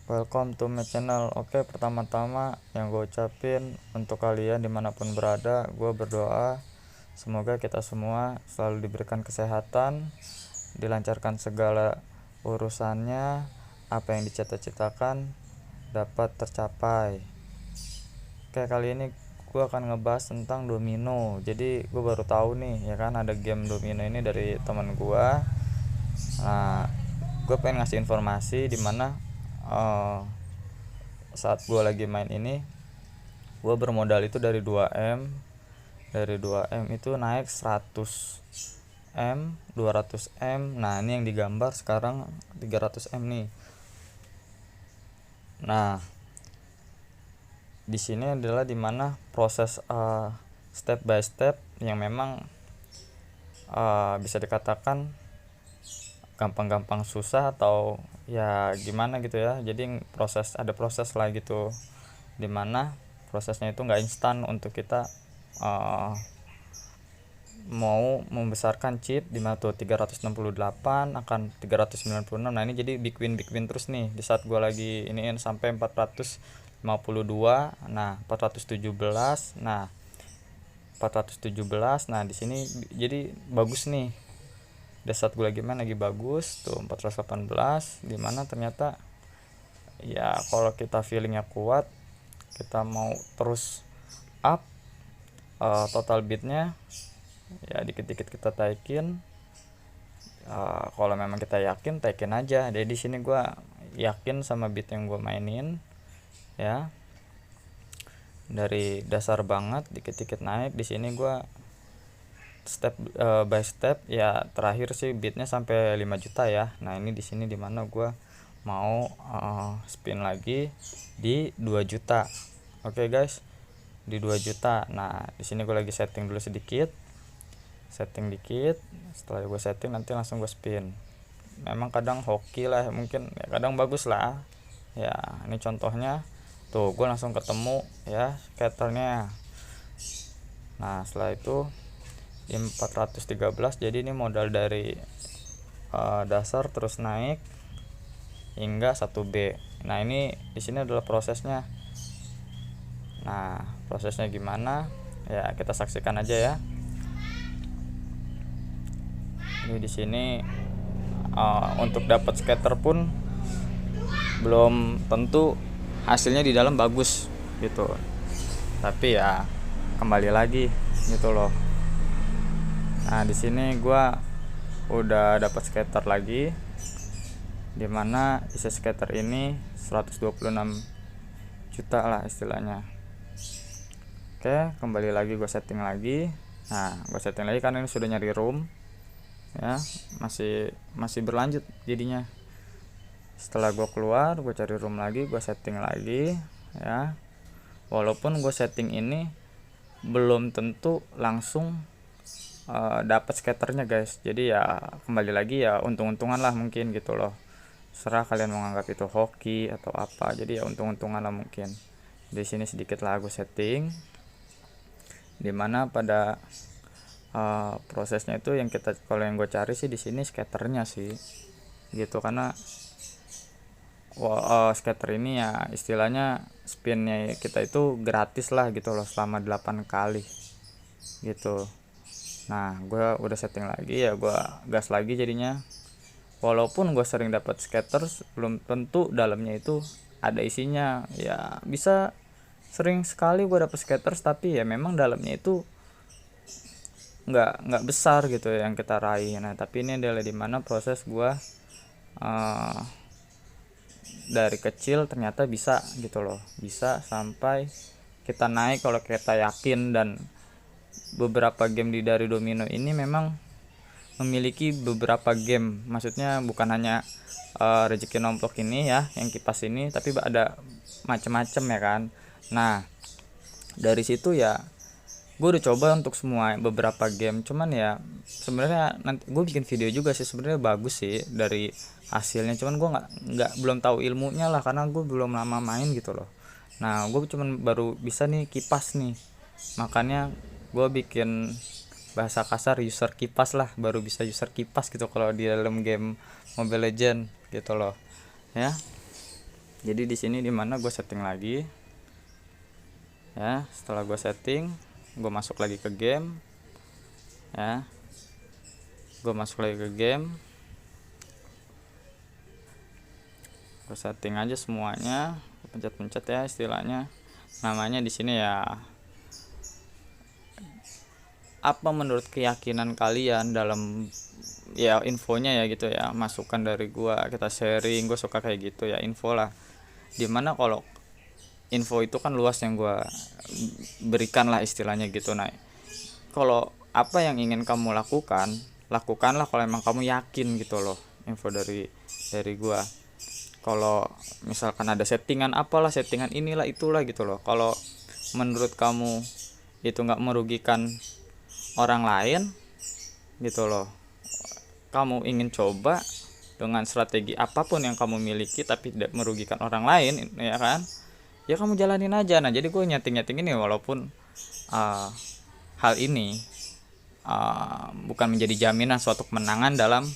Welcome to my channel. Oke, pertama-tama yang gue ucapin untuk kalian dimanapun berada, gue berdoa semoga kita semua selalu diberikan kesehatan, dilancarkan segala urusannya, apa yang dicita-citakan dapat tercapai. Oke, kali ini gue akan ngebahas tentang domino. Jadi gue baru tahu nih ya kan, ada game domino ini dari teman gue. Nah, gue pengen ngasih informasi dimana saat gue lagi main ini, gue bermodal itu dari 2M. Dari 2M itu naik 100M, 200M. Nah, ini yang digambar sekarang 300M nih. Nah, di sini adalah dimana proses step by step yang memang bisa dikatakan gampang-gampang susah atau ya gimana gitu ya. Jadi ada proses lah gitu, dimana prosesnya itu nggak instan untuk kita mau membesarkan chip di mana tuh 368 akan 396. Nah, ini jadi big win terus nih di saat gua lagi iniin sampai 452. Nah, 417. Nah, 417. Nah, di sini jadi bagus nih. Di saat gue lagi main lagi bagus tuh 418, dimana ternyata ya kalau kita feelingnya kuat, kita mau terus up total bitnya ya dikit-dikit kita taikin. Kalau memang kita yakin, taikin aja. Jadi di sini gue yakin sama bit yang gue mainin ya, dari dasar banget dikit-dikit naik. Di sini gue step by step ya, terakhir sih bitnya sampai 5 juta ya. Nah, ini di sini dimana gue mau spin lagi di 2 juta. Oke guys, di 2 juta. Nah, di sini gue lagi setting dulu sedikit. Setelah gue setting nanti langsung gue spin. Memang kadang hoki lah mungkin ya, kadang bagus lah ya. Ini contohnya tuh, gue langsung ketemu ya scatternya. Nah, setelah itu di 413. Jadi ini modal dari dasar terus naik hingga 1B. Nah, ini di sini adalah prosesnya. Nah, prosesnya gimana ya, kita saksikan aja ya. Ini di sini untuk dapat scatter pun belum tentu hasilnya di dalam bagus gitu, tapi ya kembali lagi gitu loh. Nah, di sini gua udah dapat scatter lagi, dimana isi scatter ini 126 juta lah istilahnya. Oke, kembali lagi gue setting lagi. Nah, gue setting lagi karena ini sudah nyari room ya, masih berlanjut jadinya. Setelah gue keluar, gue cari room lagi, gue setting lagi ya. Walaupun gue setting ini belum tentu langsung dapat scatternya guys. Jadi ya kembali lagi ya, untung-untungan lah mungkin gitu loh. Serah kalian mau nganggap itu hoki atau apa. Jadi ya untung-untungan lah mungkin. Di sini sedikit lah gue setting, dimana pada prosesnya itu yang kalau yang gue cari sih di sini scatternya sih gitu. Karena scatter ini ya istilahnya spinnya kita itu gratis lah gitu loh selama 8 kali gitu. Nah, gue udah setting lagi ya, gue gas lagi jadinya. Walaupun gue sering dapat scatter, belum tentu dalamnya itu ada isinya ya. Bisa sering sekali gue dapat scatters, tapi ya memang dalamnya itu nggak besar gitu yang kita raih. Nah, tapi ini adalah dimana proses gue dari kecil ternyata bisa gitu loh, bisa sampai kita naik kalau kita yakin. Dan beberapa game dari domino ini memang memiliki beberapa game, maksudnya bukan hanya rezeki nomplok ini ya yang kipas ini, tapi ada macam-macam ya kan. Nah, dari situ ya gue udah coba untuk semua beberapa game. Cuman ya sebenarnya nanti gue bikin video juga sih, sebenarnya bagus sih dari hasilnya. Cuman gue nggak belum tahu ilmunya lah, karena gue belum lama main gitu loh. Nah, gue cuman baru bisa nih kipas nih, makanya gue bikin bahasa kasar user kipas lah, baru bisa user kipas gitu kalau di dalam game Mobile Legend gitu loh ya. Jadi di sini dimana gue setting lagi ya. Setelah gue setting, gue masuk lagi ke game ya. Gue masuk lagi ke game, gue setting aja semuanya, pencet-pencet ya istilahnya. Namanya di sini ya, apa menurut keyakinan kalian dalam ya infonya ya gitu ya, masukan dari gua, kita sharing. Gue suka kayak gitu ya, info lah. Dimana kalau info itu kan luas yang gua berikan lah istilahnya gitu. Nah, kalau apa yang ingin kamu lakukan, lakukanlah kalau emang kamu yakin gitu loh, info dari gua. Kalau misalkan ada settingan apalah, settingan inilah itulah gitu loh, kalau menurut kamu itu nggak merugikan orang lain gitu loh, kamu ingin coba dengan strategi apapun yang kamu miliki tapi tidak merugikan orang lain ya kan, ya kamu jalanin aja. Nah, jadi gue nyeting ini walaupun hal ini bukan menjadi jaminan suatu kemenangan dalam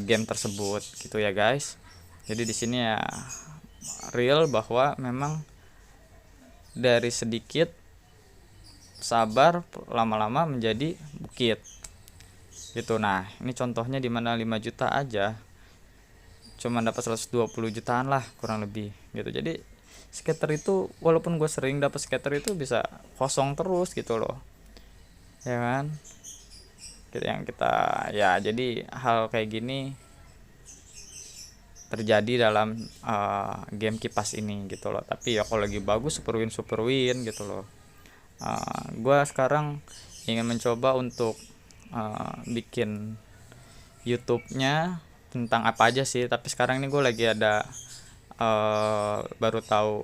game tersebut gitu ya guys. Jadi di sini ya real bahwa memang dari sedikit sabar lama-lama menjadi bukit gitu. Nah, ini contohnya di mana 5 juta aja cuma dapat 120 jutaan lah kurang lebih gitu. Jadi scatter itu walaupun gue sering dapat scatter itu bisa kosong terus gitu loh ya kan. Yang kita ya, jadi hal kayak gini terjadi dalam game kipas ini gitu loh. Tapi ya kalau lagi bagus super win gitu loh. Gue sekarang ingin mencoba untuk bikin YouTube-nya tentang apa aja sih. Tapi sekarang ini gue lagi ada baru tahu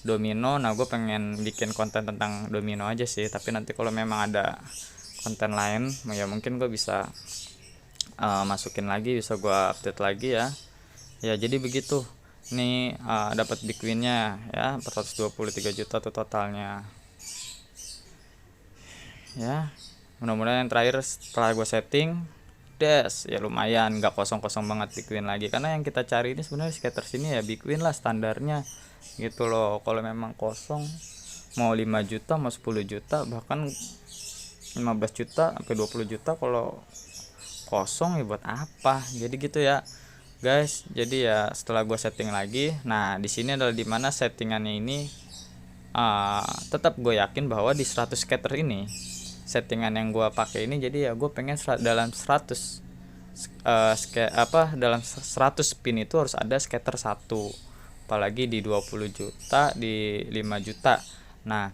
domino. Nah, gue pengen bikin konten tentang domino aja sih. Tapi nanti kalau memang ada konten lain ya mungkin gue bisa masukin lagi, bisa gue update lagi ya. Ya jadi begitu. Ini dapat big win-nya ya, 423 juta tuh totalnya. Ya, mudah-mudahan yang terakhir setelah gue setting ya lumayan, nggak kosong-kosong banget, big win lagi. Karena yang kita cari ini sebenarnya scatter sini ya big win lah standarnya gitu loh. Kalau memang kosong mau 5 juta mau 10 juta bahkan 15 juta sampai 20 juta kalau kosong ya buat apa. Jadi gitu ya guys. Jadi ya setelah gue setting lagi, nah di sini adalah dimana settingannya ini tetap gue yakin bahwa di 100 scatter ini settingan yang gue pakai ini, jadi ya gue pengen dalam 100 dalam 100 spin itu harus ada scatter 1, apalagi di 20 juta di 5 juta. Nah,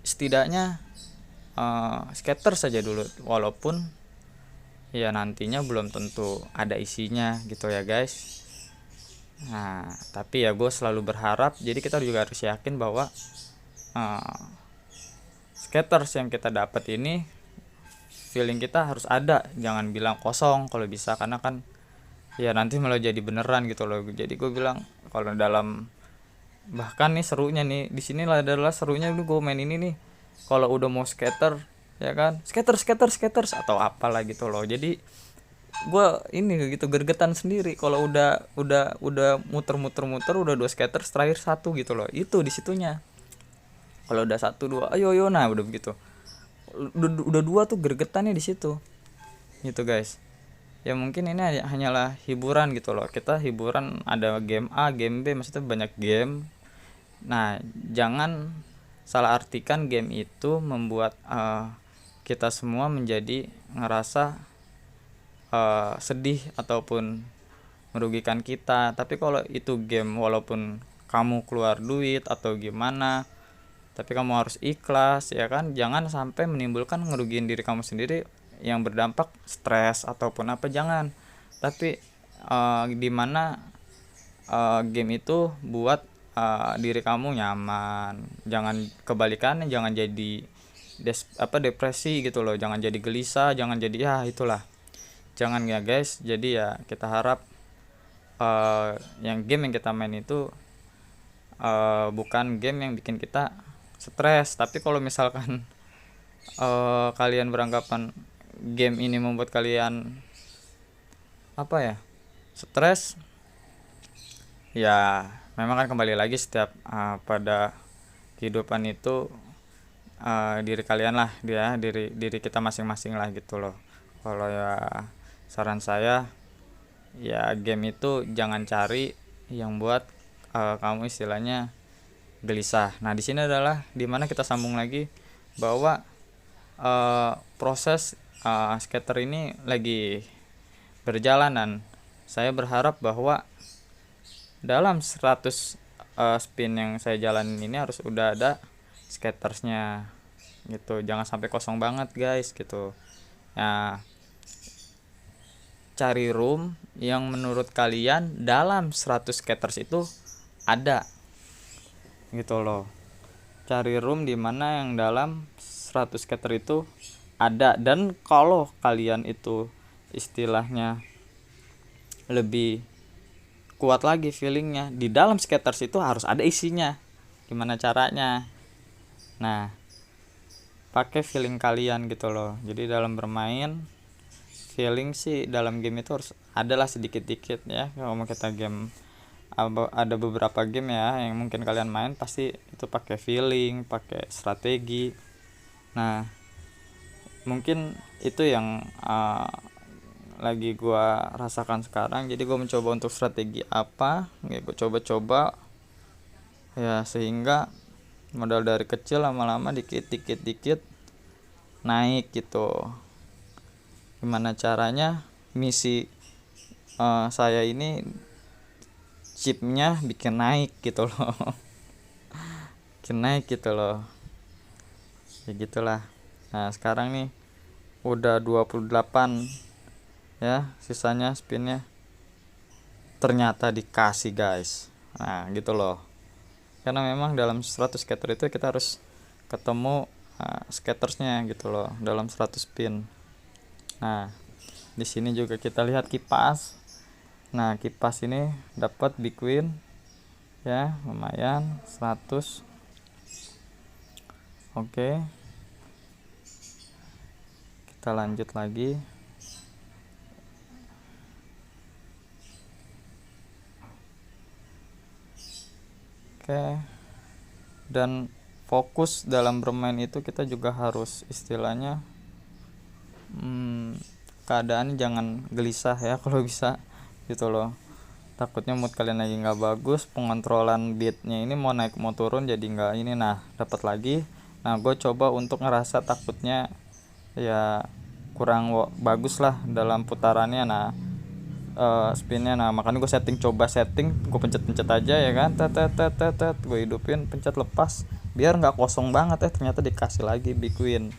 setidaknya scatter saja dulu, walaupun ya nantinya belum tentu ada isinya gitu ya guys. Nah, tapi ya gue selalu berharap, jadi kita juga harus yakin bahwa scatters yang kita dapat ini feeling kita harus ada, jangan bilang kosong kalau bisa, karena kan ya nanti malah jadi beneran gitu loh. Jadi gue bilang kalau dalam, bahkan nih serunya nih di sini lah adalah serunya gue main ini nih, kalau udah mau scatter ya kan, scatters atau apalah gitu loh. Jadi gue ini gitu gergetan sendiri kalau udah muter udah 2 scatters terakhir 1 gitu loh. Itu di situnya. Kalau udah 1 2 ayo nah udah begitu. Udah 2 tuh gergetannya di situ. Gitu guys. Ya mungkin ini hanyalah hiburan gitu loh. Kita hiburan, ada game A, game B, maksudnya banyak game. Nah, jangan salah artikan game itu membuat kita semua menjadi ngerasa sedih ataupun merugikan kita. Tapi kalau itu game walaupun kamu keluar duit atau gimana, tapi kamu harus ikhlas ya kan. Jangan sampai menimbulkan ngerugiin diri kamu sendiri yang berdampak stres ataupun apa, jangan. Tapi dimana game itu buat diri kamu nyaman. Jangan kebalikannya, jangan jadi depresi gitu loh, jangan jadi gelisah, jangan jadi ya itulah, jangan ya guys. Jadi ya kita harap yang game yang kita main itu bukan game yang bikin kita stres. Tapi kalau misalkan kalian beranggapan game ini membuat kalian stres ya memang kan kembali lagi setiap pada kehidupan itu diri kalian lah, diri diri kita masing-masing lah gitu loh. Kalau ya saran saya ya game itu jangan cari yang buat kamu istilahnya gelisah. Nah di sini adalah dimana kita sambung lagi bahwa proses skater ini lagi berjalanan. Saya berharap bahwa dalam 100 spin yang saya jalanin ini harus udah ada skatersnya gitu, jangan sampai kosong banget guys gitu. Nah, cari room yang menurut kalian dalam 100 skaters itu ada gitu loh. Cari room dimana yang dalam 100 skater itu ada, dan kalau kalian itu istilahnya lebih kuat lagi feelingnya, di dalam skaters itu harus ada isinya. Gimana caranya? Nah, pakai feeling kalian gitu loh. Jadi dalam bermain feeling sih dalam game itu harus adalah sedikit-dikit ya. Kalau mau kita game ada beberapa game ya yang mungkin kalian main pasti itu pakai feeling, pakai strategi. Nah, mungkin itu yang lagi gua rasakan sekarang. Jadi gua mencoba untuk strategi apa ya, gua coba-coba ya, sehingga modal dari kecil lama-lama dikit naik gitu. Gimana caranya misi saya ini chipnya bikin naik gitu loh. Bikin naik gitu loh ya gitulah. Nah sekarang nih udah 28 ya sisanya spinnya, ternyata dikasih guys. Nah gitu loh, karena memang dalam 100 skater itu kita harus ketemu skatersnya gitu loh dalam 100 spin. Nah di sini juga kita lihat kipas. Nah kipas ini dapat big win ya, lumayan 100. Oke, kita lanjut lagi. Oke, dan fokus dalam bermain itu kita juga harus istilahnya keadaan jangan gelisah ya kalau bisa gitu loh. Takutnya mood kalian lagi nggak bagus, pengontrolan beatnya ini mau naik mau turun jadi nggak ini. Nah dapat lagi. Nah gue coba untuk ngerasa takutnya ya kurang bagus lah dalam putarannya. Nah spinnya, nah makanya gue coba setting, gue pencet aja ya kan, gue hidupin, pencet lepas biar nggak kosong banget, ternyata dikasih lagi big win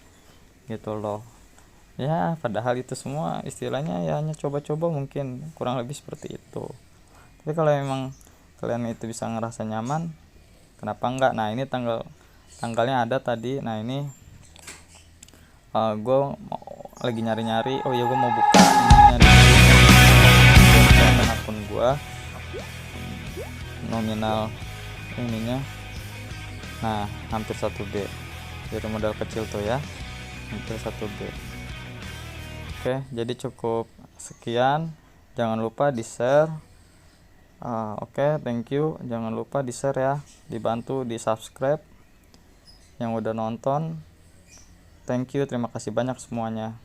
gitu loh ya. Padahal itu semua istilahnya ya hanya coba-coba, mungkin kurang lebih seperti itu. Tapi kalau memang kalian itu bisa ngerasa nyaman, kenapa enggak? Nah ini tanggalnya ada tadi. Nah ini gue lagi nyari-nyari, oh iya gue mau buka ininya di akun gue nominal ininya. Nah hampir 1B dari modal kecil tuh ya, hampir 1B. Oke, jadi cukup sekian, jangan lupa di share. Oke, thank you, jangan lupa di share ya, dibantu di subscribe yang udah nonton. Thank you, terima kasih banyak semuanya.